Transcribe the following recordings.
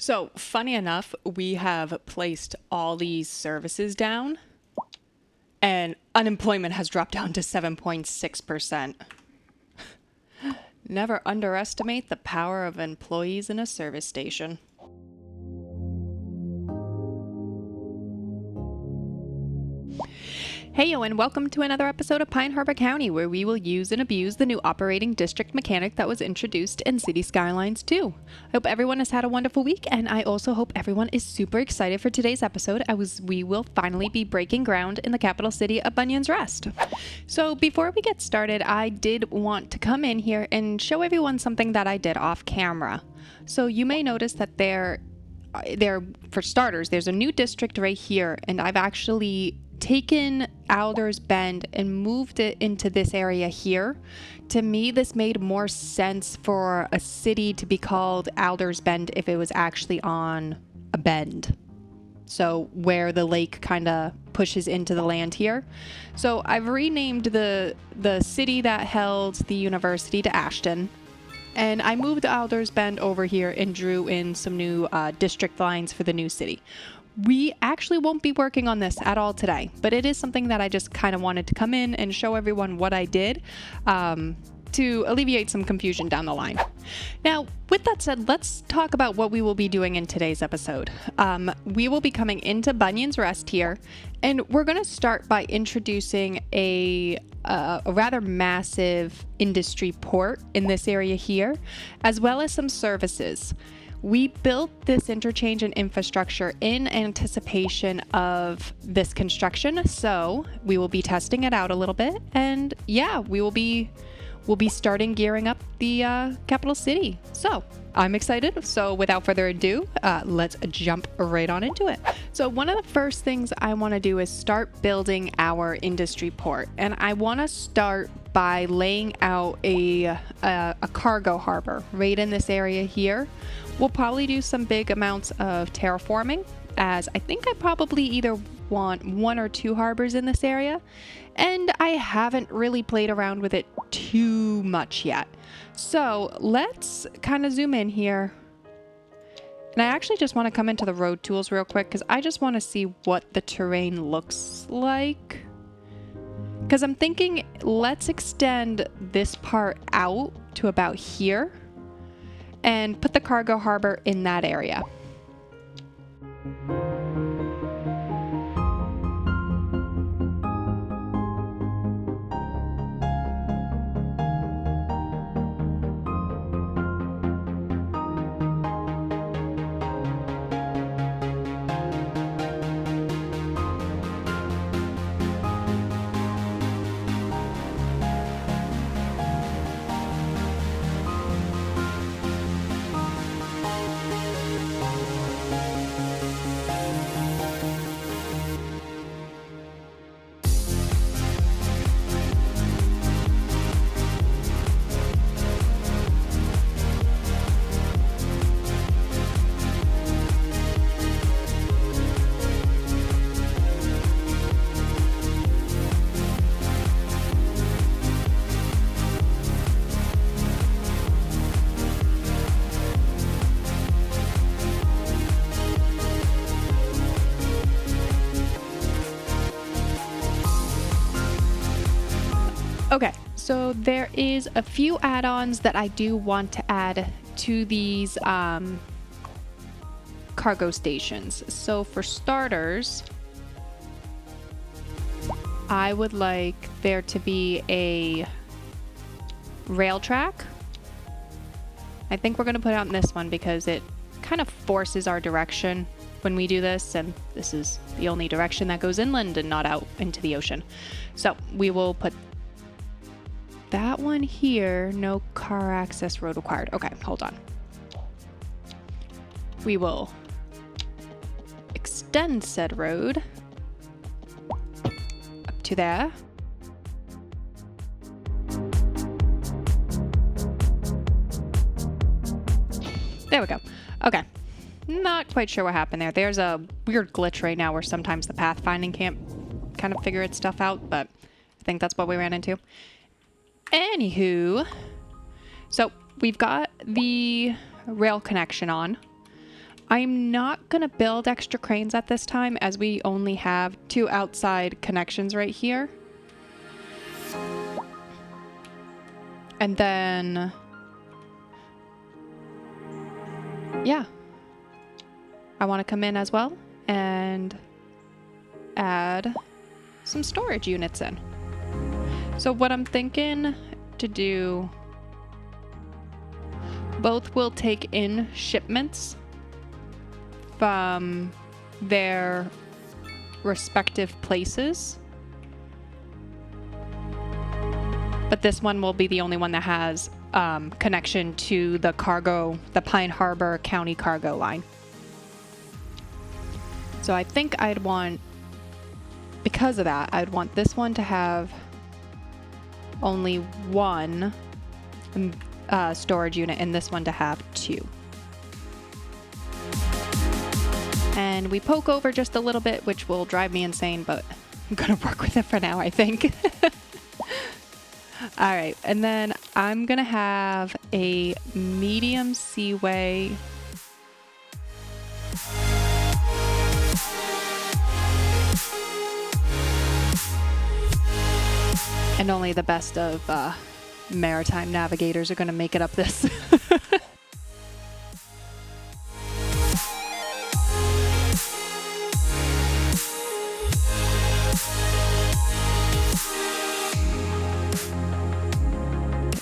So, funny enough, we have placed all these services down, and unemployment has dropped down to 7.6%. Never underestimate the power of employees in a service station. Hey yo, and welcome to another episode of Pine Harbor County, where we will use and abuse the new operating district mechanic that was introduced in City Skylines 2. I hope everyone has had a wonderful week, and I also hope everyone is super excited for today's episode, as we will finally be breaking ground in the capital city of Bunyan's Rest. So before we get started, I did want to come in here and show everyone something that I did off camera. So you may notice that there, for starters, there's a new district right here, and I've actually taken Alders Bend and moved it into this area here. To me, this made more sense for a city to be called Alders Bend if it was actually on a bend. So where the lake kind of pushes into the land here. So I've renamed the city that held the university to Ashton. And I moved Alders Bend over here and drew in some new district lines for the new city. We actually won't be working on this at all today, but it is something that I just kind of wanted to come in and show everyone what I did to alleviate some confusion down the line. Now, with that said, let's talk about what we will be doing in today's episode. We will be coming into Bunyan's Rest here, and we're going to start by introducing a rather massive industry port in this area here, as well as some services. We built this interchange and infrastructure in anticipation of this construction, so we will be testing it out a little bit, and yeah, we'll be starting gearing up the capital city. So I'm excited. So without further ado, let's jump right on into it. So one of the first things I want to do is start building our industry port, and I want to start by laying out a cargo harbor right in this area here. We'll probably do some big amounts of terraforming, as I think I probably either want one or two harbors in this area, and I haven't really played around with it too much yet. So let's kind of zoom in here. And I actually just want to come into the road tools real quick, because I just want to see what the terrain looks like. Because I'm thinking, let's extend this part out to about here and put the cargo harbor in that area. Okay, so there is a few add-ons that I do want to add to these cargo stations. So for starters, I would like there to be a rail track. I think we're going to put it on this one because it kind of forces our direction when we do this, and this is the only direction that goes inland and not out into the ocean. So we will put that one here. No car access road required. Okay, hold on. We will extend said road up to there. There we go. Okay. Not quite sure what happened there. There's a weird glitch right now where sometimes the pathfinding can't kind of figure its stuff out, but I think that's what we ran into. Anywho, so we've got the rail connection on. I'm not going to build extra cranes at this time as we only have 2 outside connections right here. And then, yeah, I want to come in as well and add some storage units in. So what I'm thinking to do, both will take in shipments from their respective places. But this one will be the only one that has connection to the Pine Harbor County cargo line. So I think I'd want, because of that, I'd want this one to have only 1 storage unit and this one to have 2. And we poke over just a little bit, which will drive me insane, but I'm going to work with it for now, I think. All right, and then I'm going to have a medium seaway. And only the best of maritime navigators are going to make it up this.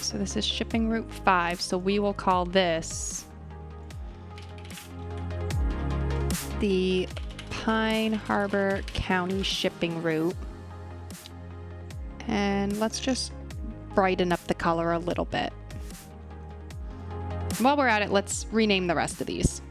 So this is shipping route 5, so we will call this the Pine Harbor County shipping route. And let's just brighten up the color a little bit. While we're at it, let's rename the rest of these.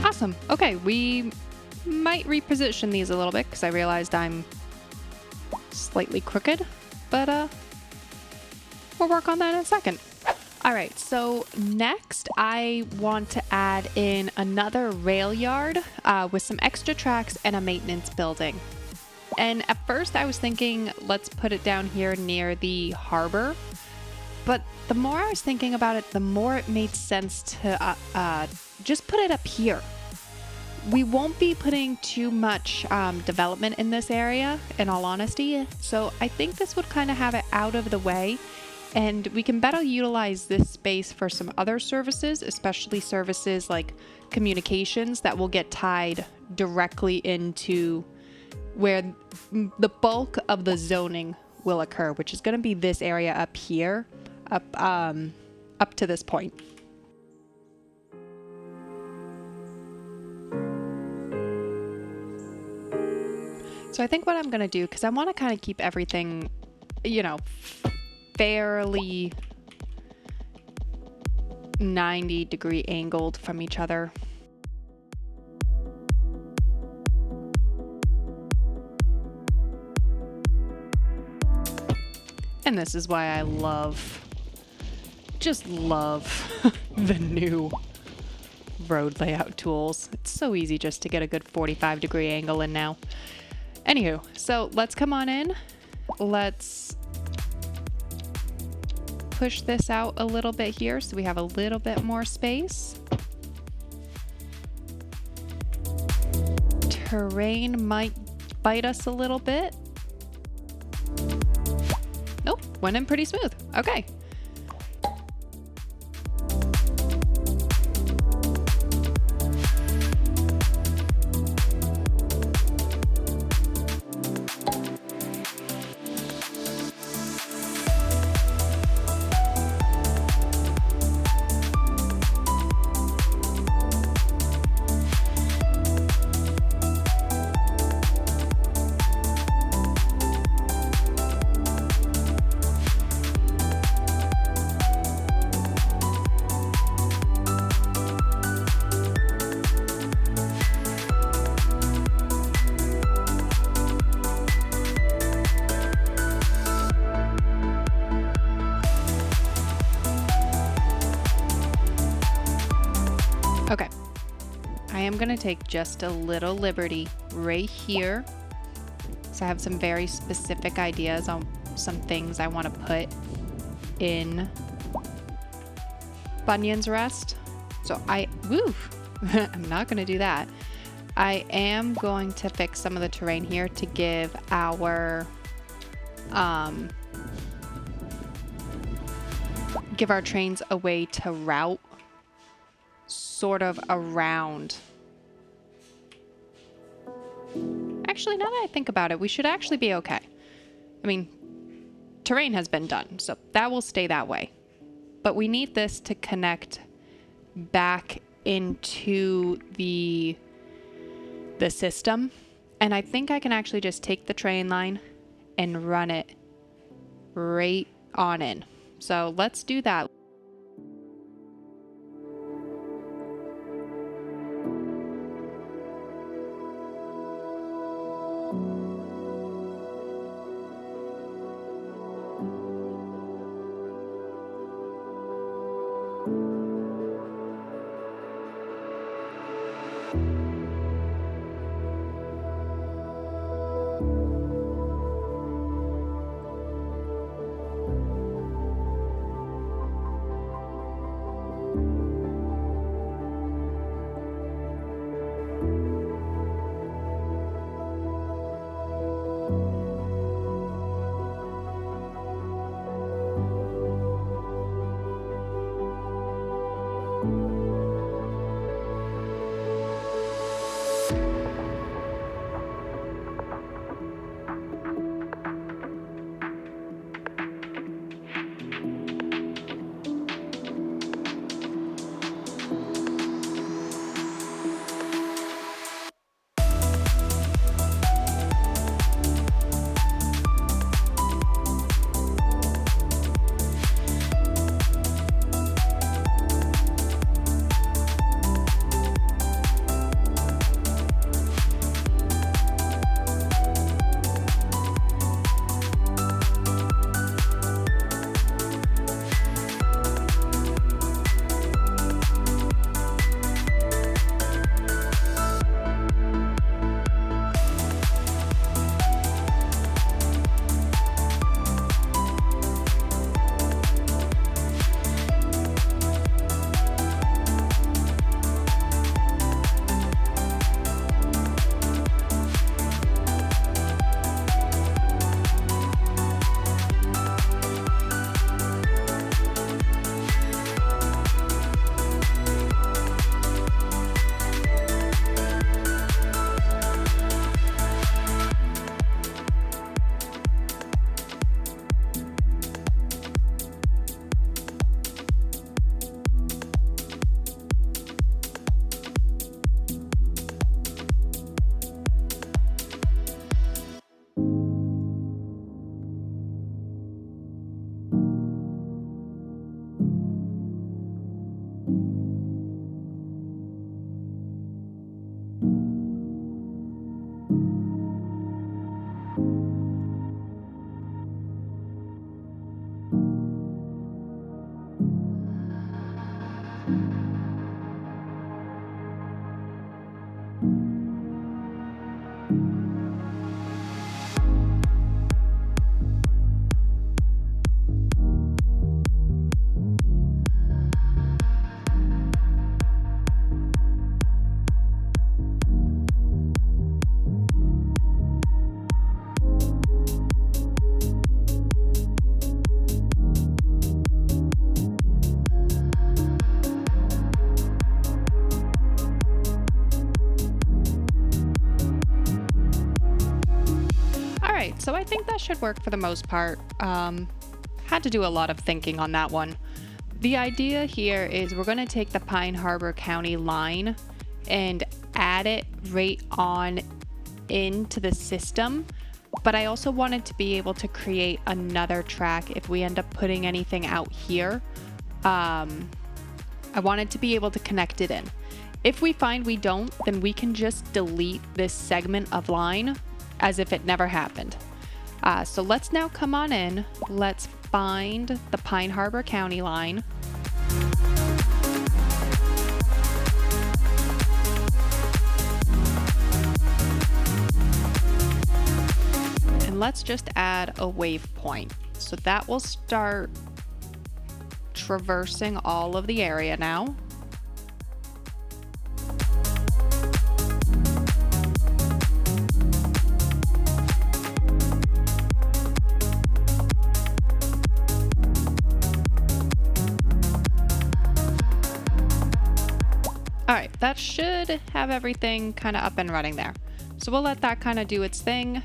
Awesome. Okay, we might reposition these a little bit because I realized I'm slightly crooked, but we'll work on that in a second. All right, so next I want to add in another rail yard with some extra tracks and a maintenance building. And at first I was thinking, let's put it down here near the harbor. But the more I was thinking about it, the more it made sense to just put it up here. We won't be putting too much development in this area, in all honesty. So I think this would kind of have it out of the way. And we can better utilize this space for some other services, especially services like communications that will get tied directly into where the bulk of the zoning will occur, which is going to be this area up here, up to this point. So I think what I'm going to do, because I want to kind of keep everything, fairly 90-degree angled from each other. And this is why I just love the new road layout tools. It's so easy just to get a good 45-degree angle in now. Anywho, so let's come on in. Let's push this out a little bit here so we have a little bit more space. Terrain might bite us a little bit. Nope, went in pretty smooth. Okay. I'm gonna take just a little liberty right here. So I have some very specific ideas on some things I want to put in Bunyan's Rest. So I'm not gonna do that. I am going to fix some of the terrain here to give our trains a way to route sort of around. Actually, now that I think about it, we should actually be okay. I mean, terrain has been done, so that will stay that way. But we need this to connect back into the system. And I think I can actually just take the train line and run it right on in. So let's do that. So I think that should work for the most part. Had to do a lot of thinking on that one. The idea here is we're going to take the Pine Harbor County line and add it right on into the system. But I also wanted to be able to create another track if we end up putting anything out here. I wanted to be able to connect it in. If we find we don't, then we can just delete this segment of line as if it never happened. So let's now come on in. Let's find the Pine Harbor County line. let's just add a waypoint. So that will start traversing all of the area now. All right, that should have everything kind of up and running there. So we'll let that kind of do its thing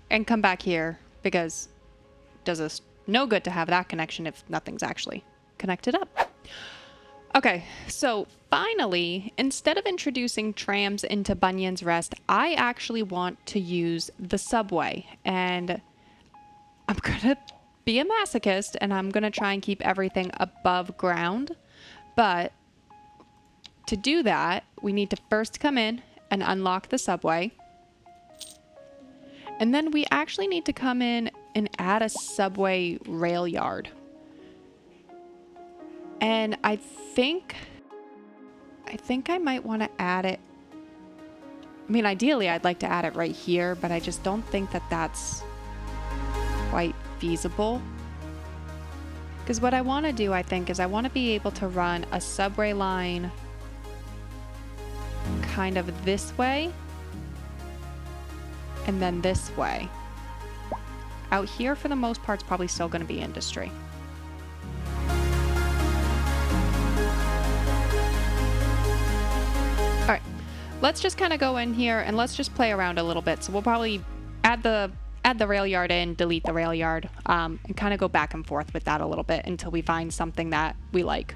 and come back here, because it does us no good to have that connection if nothing's actually connected up. Okay, so finally, instead of introducing trams into Bunyan's Rest, I actually want to use the subway. And I'm going to be a masochist and I'm going to try and keep everything above ground. But to do that, we need to first come in and unlock the subway. And then we actually need to come in and add a subway rail yard. And I think I might want to add it. I mean, ideally, I'd like to add it right here, but I just don't think that that's quite feasible. Because what I want to do, I think, is I want to be able to run a subway line kind of this way and then this way. Out here, for the most part, it's probably still going to be industry. All right, let's just kind of go in here and let's just play around a little bit. So we'll probably add the rail yard in, delete the rail yard, and kind of go back and forth with that a little bit until we find something that we like.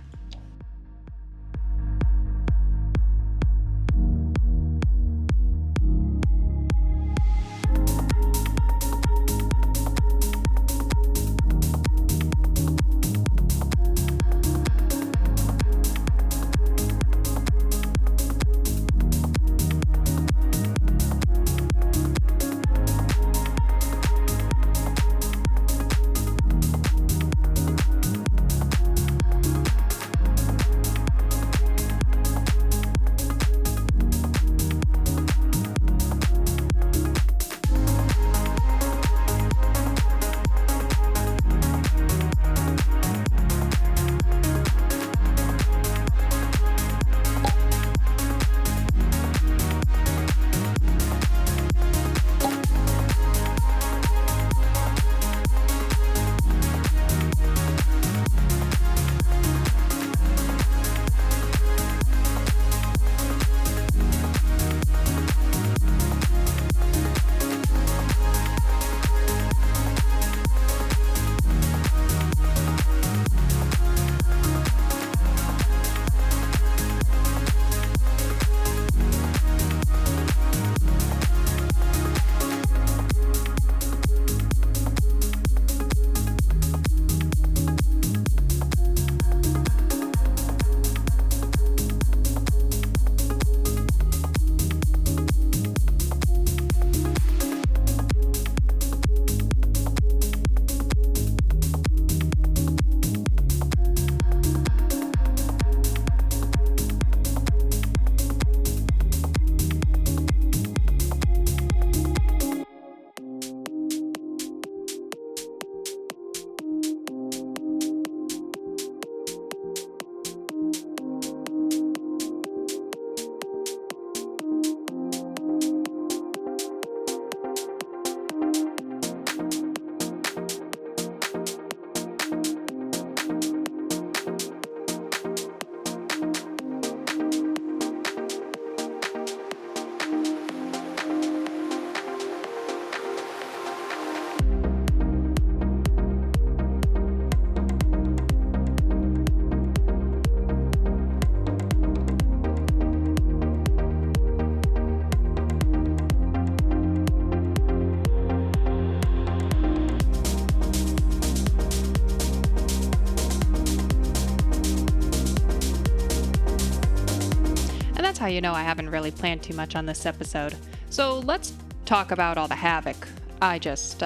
how you know I haven't really planned too much on this episode. So let's talk about all the havoc I just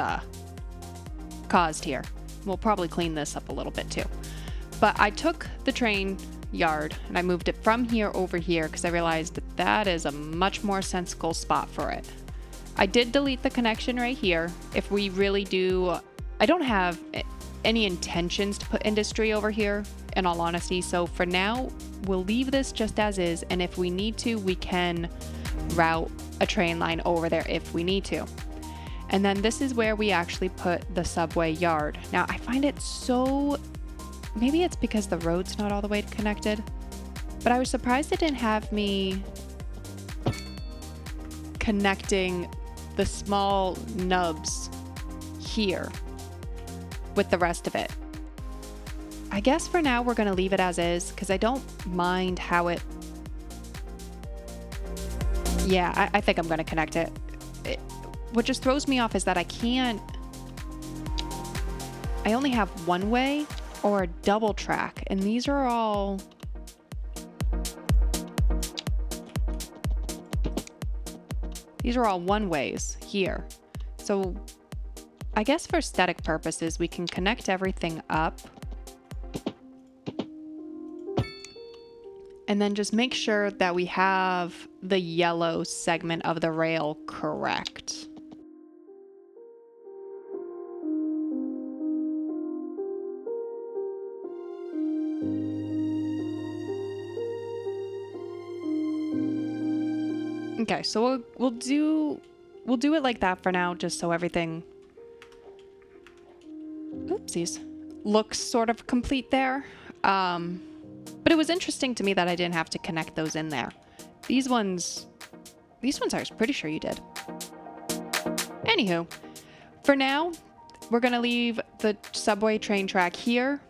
caused here. We'll probably clean this up a little bit too. But I took the train yard and I moved it from here over here because I realized that that is a much more sensible spot for it. I did delete the connection right here. If we really do, I don't have any intentions to put industry over here, in all honesty. So for now, we'll leave this just as is. And if we need to, we can route a train line over there if we need to. And then this is where we actually put the subway yard. Now I find it so, maybe it's because the road's not all the way connected, but I was surprised it didn't have me connecting the small nubs here with the rest of it. I guess for now we're going to leave it as is because I don't mind how it... Yeah, I think I'm going to connect it. What just throws me off is that I only have one way or a double track, and these are all... These are all one ways here. So I guess for aesthetic purposes, we can connect everything up and then just make sure that we have the yellow segment of the rail correct. Okay, so we'll do it like that for now, just so everything, oopsies, looks sort of complete there. But it was interesting to me that I didn't have to connect those in there. These ones I was pretty sure you did. Anywho, for now, we're gonna leave the subway train track here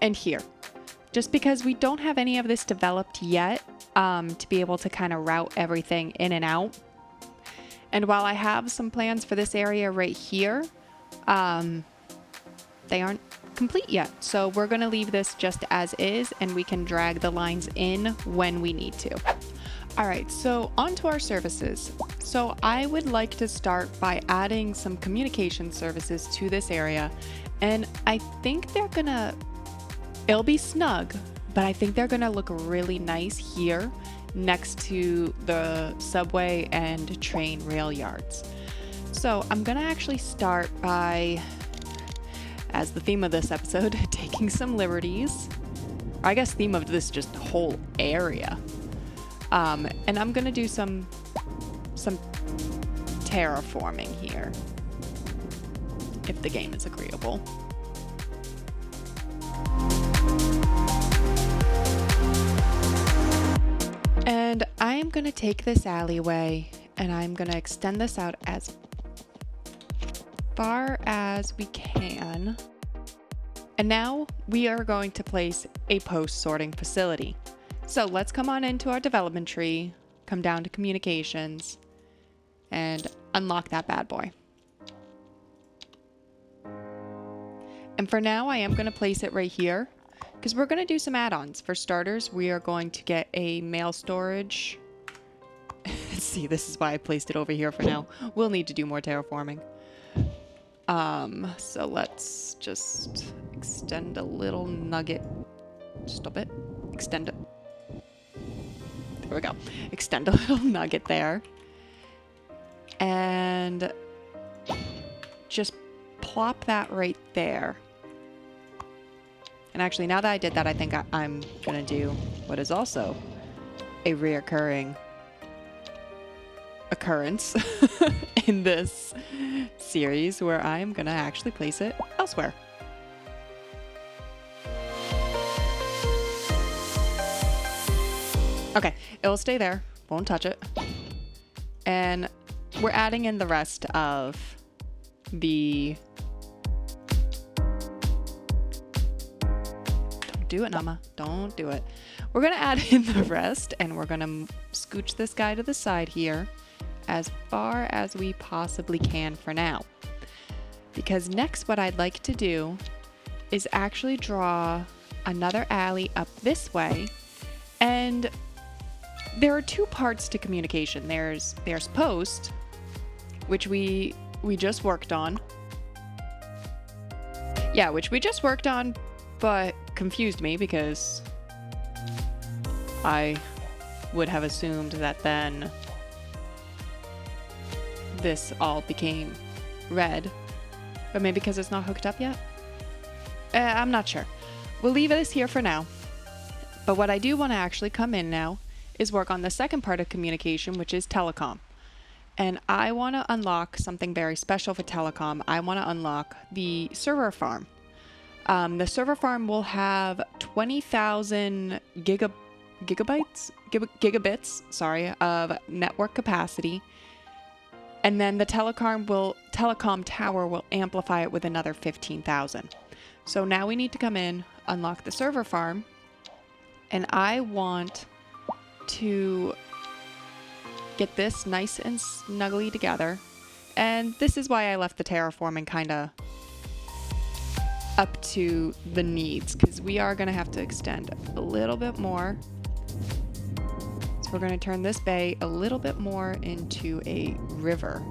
and here, just because we don't have any of this developed yet. To be able to kind of route everything in and out. And while I have some plans for this area right here, they aren't complete yet. So we're going to leave this just as is, and we can drag the lines in when we need to. All right, so on to our services. So I would like to start by adding some communication services to this area. And I think it'll be snug, but I think they're gonna look really nice here next to the subway and train rail yards. So I'm gonna actually start by, as the theme of this episode, taking some liberties. I guess theme of this just whole area. And I'm gonna do some terraforming here, if the game is agreeable. And I am going to take this alleyway and I'm going to extend this out as far as we can. And now we are going to place a post sorting facility. So let's come on into our development tree, come down to communications, and unlock that bad boy. And for now, I am going to place it right here, because we're going to do some add-ons. For starters, we are going to get a mail storage. See, this is why I placed it over here for now. We'll need to do more terraforming. So let's just extend a little nugget. Stop it. Extend it. There we go. Extend a little nugget there. And just plop that right there. And actually, now that I did that, I think I'm going to do what is also a reoccurring occurrence in this series, where I'm going to actually place it elsewhere. Okay, it'll stay there. Won't touch it. And we're adding in the rest of the... Do it, Nama. Don't do it. We're going to add in the rest, and we're going to scooch this guy to the side here as far as we possibly can for now. Because next, what I'd like to do is actually draw another alley up this way. And there are two parts to communication. There's post, which we just worked on. Yeah, which we just worked on, but confused me because I would have assumed that then this all became red. But maybe because it's not hooked up yet? I'm not sure. We'll leave this here for now. But what I do want to actually come in now is work on the second part of communication, which is telecom. And I want to unlock something very special for telecom. I want to unlock the server farm. The server farm will have 20,000 gigabits, of network capacity. And then the telecom tower will amplify it with another 15,000. So now we need to come in, unlock the server farm, and I want to get this nice and snuggly together. And this is why I left the terraforming kind of up to the needs, because we are going to have to extend a little bit more. So we're going to turn this bay a little bit more into a river.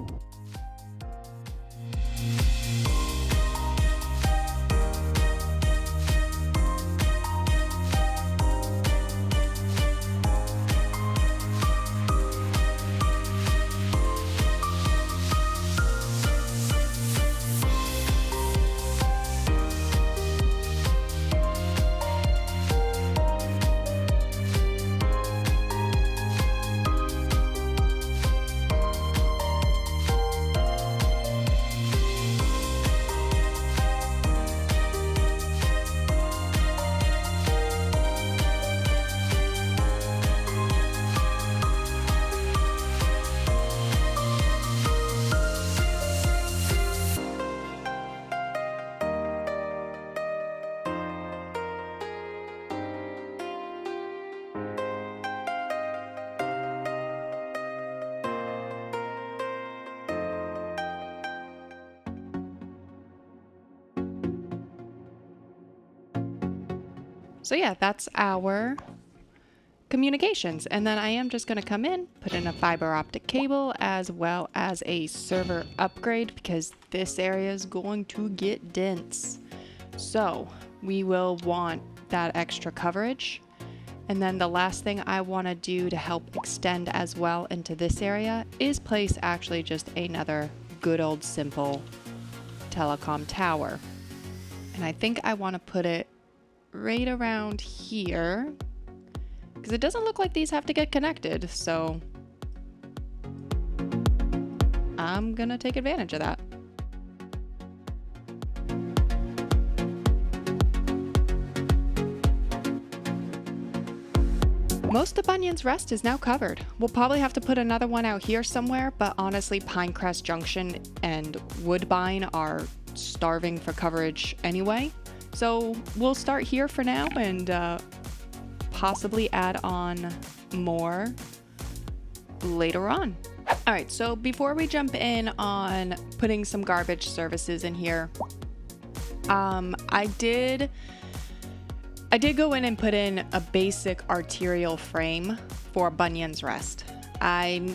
So yeah, that's our communications. And then I am just going to come in, put in a fiber optic cable as well as a server upgrade, because this area is going to get dense. So we will want that extra coverage. And then the last thing I want to do to help extend as well into this area is place actually just another good old simple telecom tower. And I think I want to put it right around here, because it doesn't look like these have to get connected, so I'm gonna take advantage of that. Most of Bunyan's Rest is now covered. We'll probably have to put another one out here somewhere, but honestly, Pinecrest Junction and Woodbine are starving for coverage anyway. So we'll start here for now and possibly add on more later on. All right, so before we jump in on putting some garbage services in here, I did go in and put in a basic arterial frame for Bunyan's Rest. I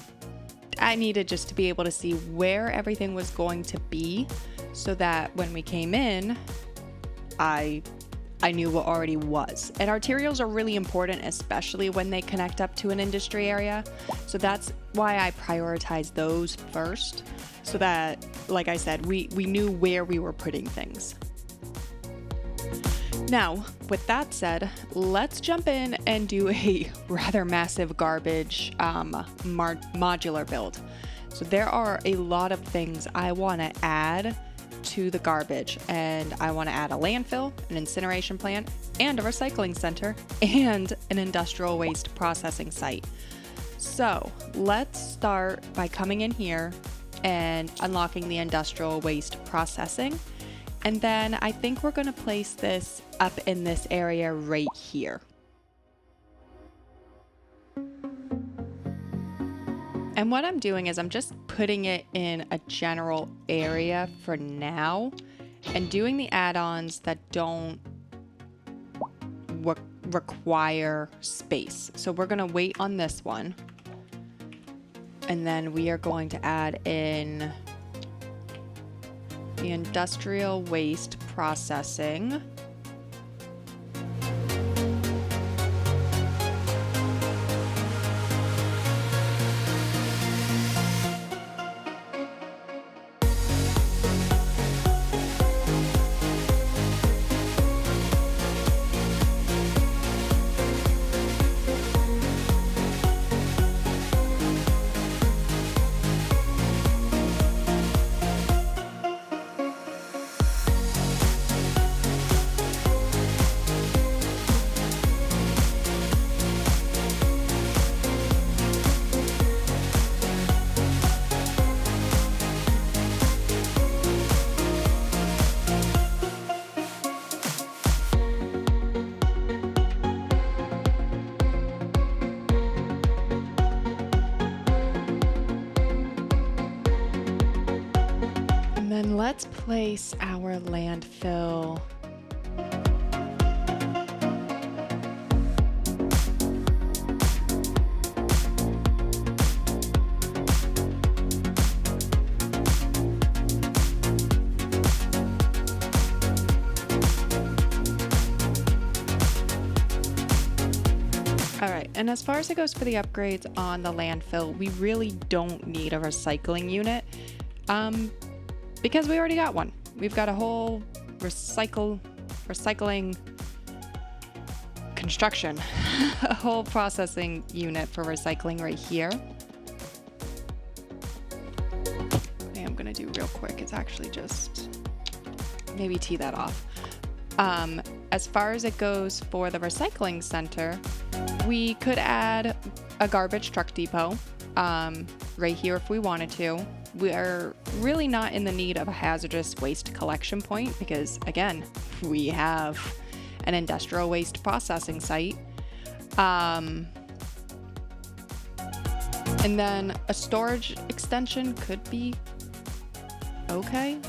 needed just to be able to see where everything was going to be so that when we came in, I knew what already was. And arterials are really important, especially when they connect up to an industry area. So that's why I prioritized those first, so that, like I said, we knew where we were putting things. Now, with that said, let's jump in and do a rather massive garbage modular build. So there are a lot of things I want to add to the garbage, and I want to add a landfill, an incineration plant, and a recycling center, and an industrial waste processing site. So let's start by coming in here and unlocking the industrial waste processing, and then I think we're going to place this up in this area right here. And what I'm doing is I'm just putting it in a general area for now and doing the add-ons that don't require space. So we're going to wait on this one. And then we are going to add in the industrial waste processing. let's place our landfill. All right, and as far as it goes for the upgrades on the landfill, we really don't need a recycling unit because we already got one. We've got a whole recycling construction, a whole processing unit for recycling right here. Okay, I'm gonna do real quick. It's actually just maybe tee that off. As far as it goes for the recycling center, we could add a garbage truck depot right here if we wanted to. We are really not in the need of a hazardous waste collection point because, again, we have an industrial waste processing site. And then a storage extension could be okay,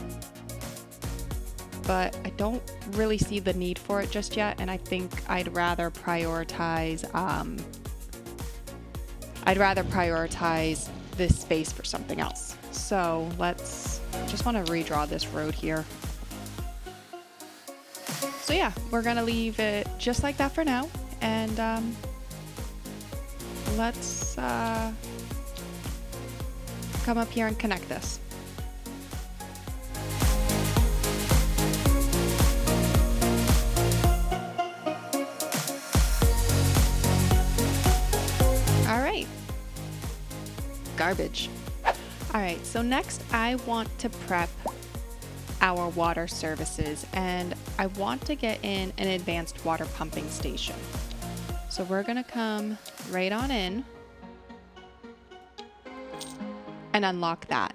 but I don't really see the need for it just yet, and I think I'd rather prioritize this space for something else. So just want to redraw this road here. So yeah, we're gonna leave it just like that for now, and let's come up here and connect this. Garbage. All right, so next I want to prep our water services, and I want to get in an advanced water pumping station. So we're gonna come right on in and unlock that.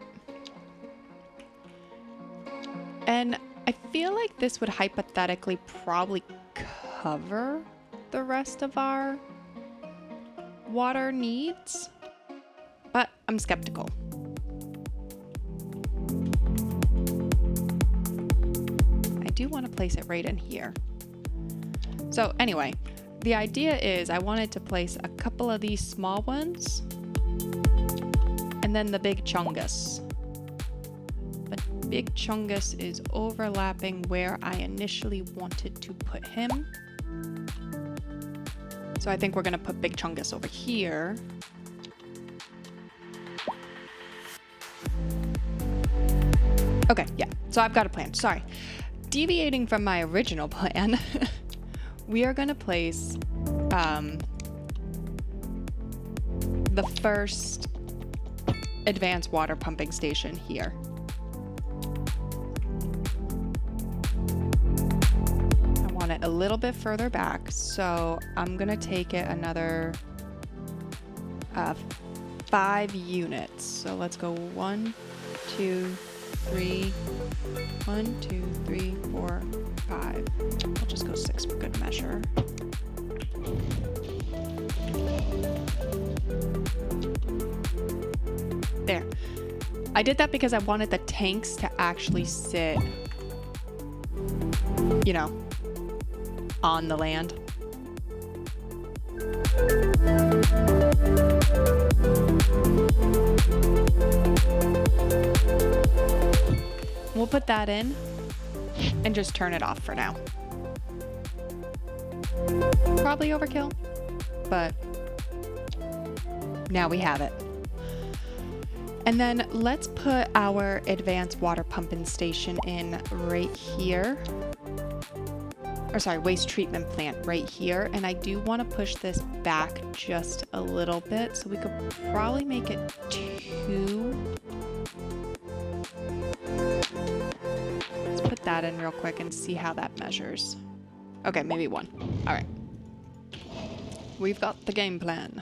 And I feel like this would hypothetically probably cover the rest of our water needs, but I'm skeptical. I do want to place it right in here. So anyway, the idea is I wanted to place a couple of these small ones and then the big chungus. But big chungus is overlapping where I initially wanted to put him. So I think we're gonna put big chungus over here. Okay, yeah, so I've got a plan. Sorry. Deviating from my original plan, we are going to place the first advanced water pumping station here. I want it a little bit further back, so I'm going to take it another 5 units. So let's go 1, 2, 3, 1, 2, 3, 4, 5. I'll just go 6 for good measure. There. I did that because I wanted the tanks to actually sit, you know, on the land. We'll put that in and just turn it off for now. Probably overkill, but now we have it. And then let's put our advanced water pumping station in right here. Or sorry, waste treatment plant right here. And I do want to push this back just a little bit, so we could probably make it 2. Let's put that in real quick and see how that measures. Okay, maybe 1. All right. We've got the game plan.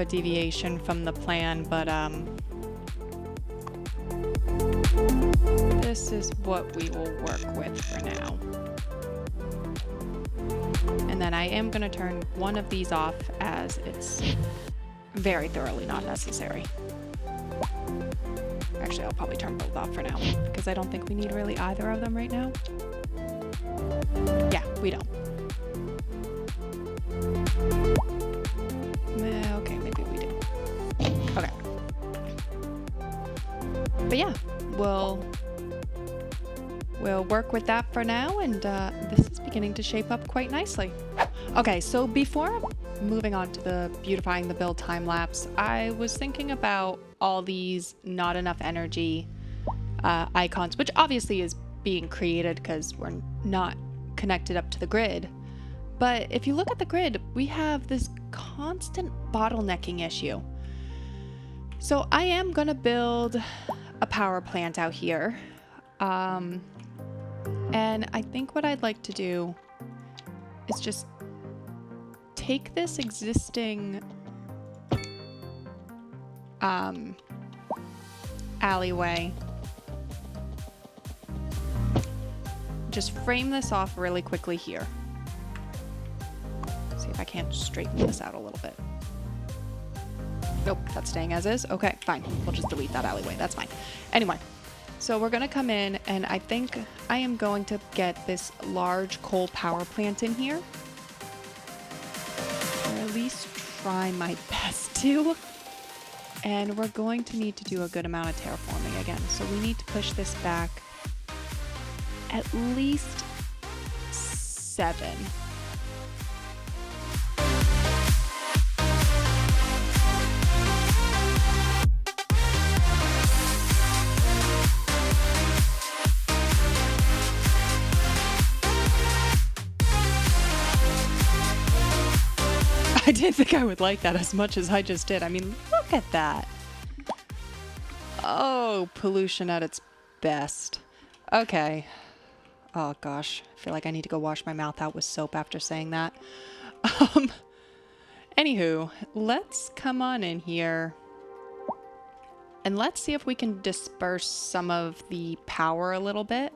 a deviation from the plan, but this is what we will work with for now. And then I am going to turn one of these off as it's very thoroughly not necessary. Actually, I'll probably turn both off for now because I don't think we need really either of them right now. Yeah, we don't. Okay, maybe we do. Okay. But yeah, we'll work with that for now, and this is beginning to shape up quite nicely. Okay, so before moving on to the beautifying the build time lapse, I was thinking about all these not enough energy icons, which obviously is being created because we're not connected up to the grid. But if you look at the grid, we have this constant bottlenecking issue. So I am gonna build a power plant out here. And I think what I'd like to do is just take this existing alleyway, just frame this off really quickly here. See if I can't straighten this out a little bit. Nope, that's staying as is. Okay, fine. We'll just delete that alleyway. That's fine. Anyway, so we're going to come in, and I think I am going to get this large coal power plant in here. Or at least try my best to. And we're going to need to do a good amount of terraforming again. So we need to push this back at least 7. I didn't think I would like that as much as I just did. I mean, look at that. Oh, pollution at its best. Okay. Oh gosh, I feel like I need to go wash my mouth out with soap after saying that. Anywho, let's come on in here and let's see if we can disperse some of the power a little bit.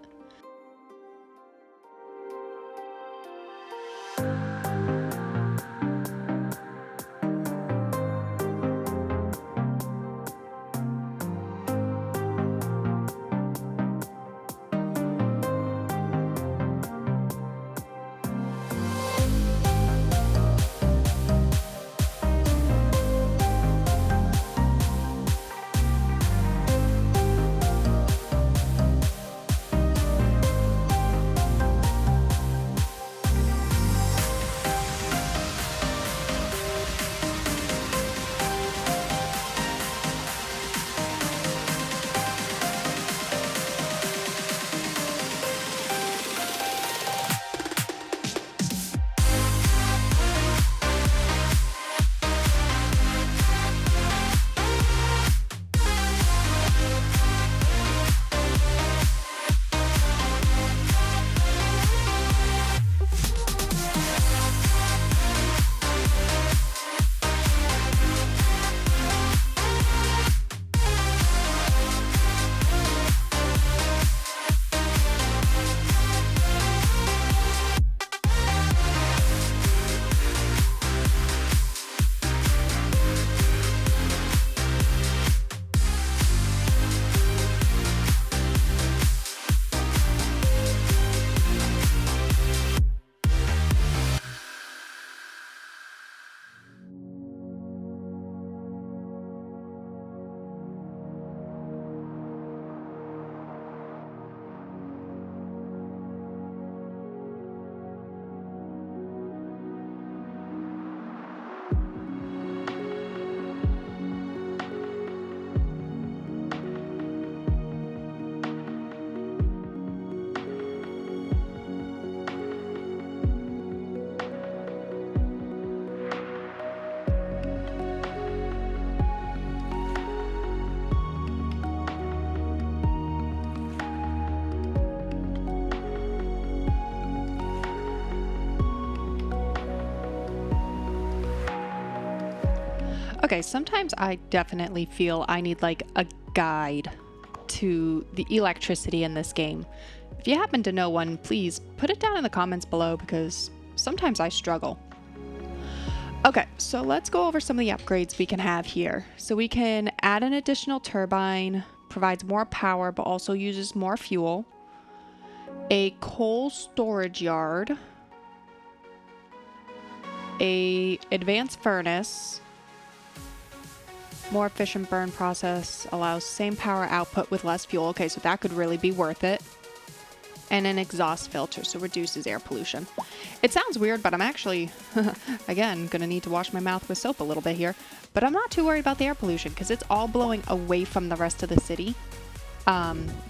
Okay, sometimes I definitely feel I need like a guide to the electricity in this game. If you happen to know one, please put it down in the comments below because sometimes I struggle. Okay, so let's go over some of the upgrades we can have here. So we can add an additional turbine, provides more power but also uses more fuel. A coal storage yard. A advanced furnace. More efficient burn process, allows same power output with less fuel. Okay, so that could really be worth it. And an exhaust filter, so reduces air pollution. It sounds weird, but I'm actually, again, gonna need to wash my mouth with soap a little bit here. But I'm not too worried about the air pollution because it's all blowing away from the rest of the city.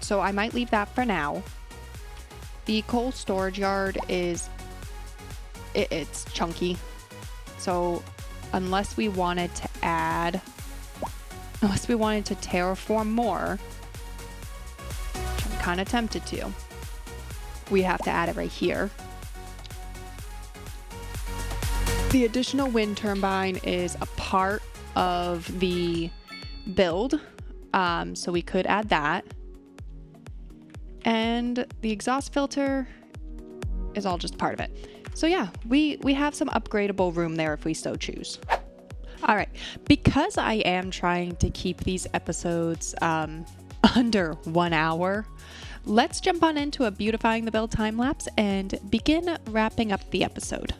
So I might leave that for now. The coal storage yard is, it's chunky. So unless we wanted to terraform more, which I'm kind of tempted to, we have to add it right here. The additional wind turbine is a part of the build, so we could add that. And the exhaust filter is all just part of it. So yeah, we have some upgradable room there if we so choose. All right, because I am trying to keep these episodes under 1 hour, let's jump on into a beautifying the build time lapse and begin wrapping up the episode.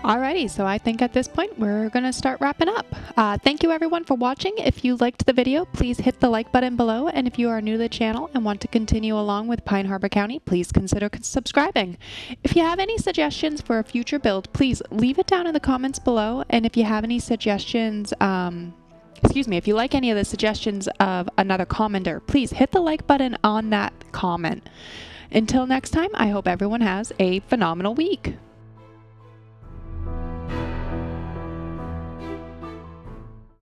Alrighty, so I think at this point we're going to start wrapping up. Thank you everyone for watching. If you liked the video, please hit the like button below, and if you are new to the channel and want to continue along with Pine Harbor County, please consider subscribing. If you have any suggestions for a future build, please leave it down in the comments below, and if you have any suggestions, if you like any of the suggestions of another commenter, please hit the like button on that comment. Until next time, I hope everyone has a phenomenal week.